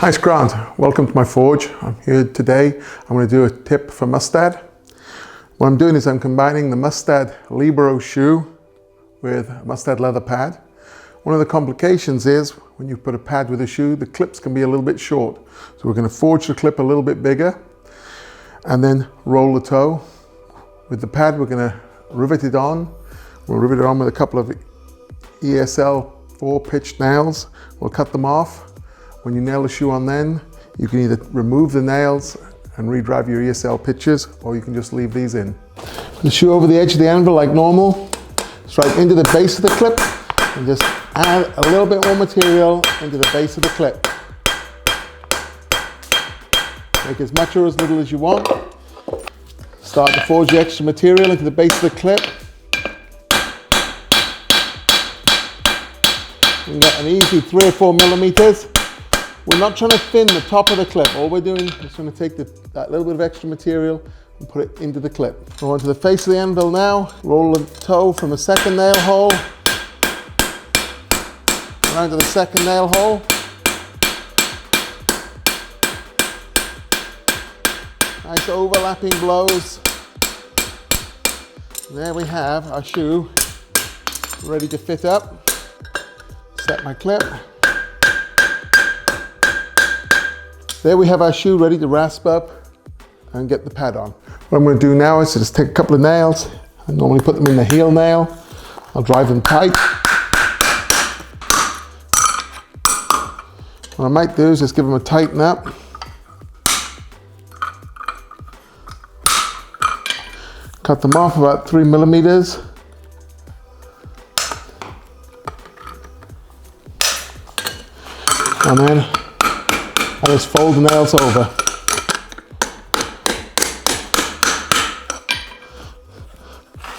Hi, it's Grant. Welcome to my forge. I'm here today. I'm going to do a tip for Mustad. What I'm doing is I'm combining the Mustad Libero shoe with a Mustad leather pad. One of the complications is when you put a pad with a shoe, the clips can be a little bit short. So we're going to forge the clip a little bit bigger and then roll the toe. With the pad, we're going to rivet it on. We'll rivet it on with a couple of ESL 4 pitched nails. We'll cut them off. When you nail the shoe on then, you can either remove the nails and redrive your ESL pitches, or you can just leave these in. Put the shoe over the edge of the anvil like normal, strike into the base of the clip, and just add a little bit more material into the base of the clip. Make as much or as little as you want. Start to forge the extra material into the base of the clip. We've got an easy 3 or 4 millimeters. We're not trying to thin the top of the clip. All we're doing is trying to take that little bit of extra material and put it into the clip. Go onto the face of the anvil now. Roll the toe from the second nail hole around to the second nail hole. Nice overlapping blows. And there we have our shoe ready to fit up. Set my clip. There we have our shoe ready to rasp up and get the pad on. What I'm going to do now is just take a couple of nails. I normally put them in the heel nail. I'll drive them tight. What I might do is just give them a tighten up. Cut them off about 3 millimeters. And then I just fold the nails over.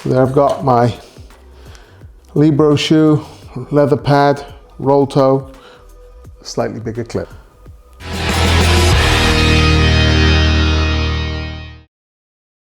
So there I've got my Libero shoe, leather pad, roll toe, slightly bigger clip.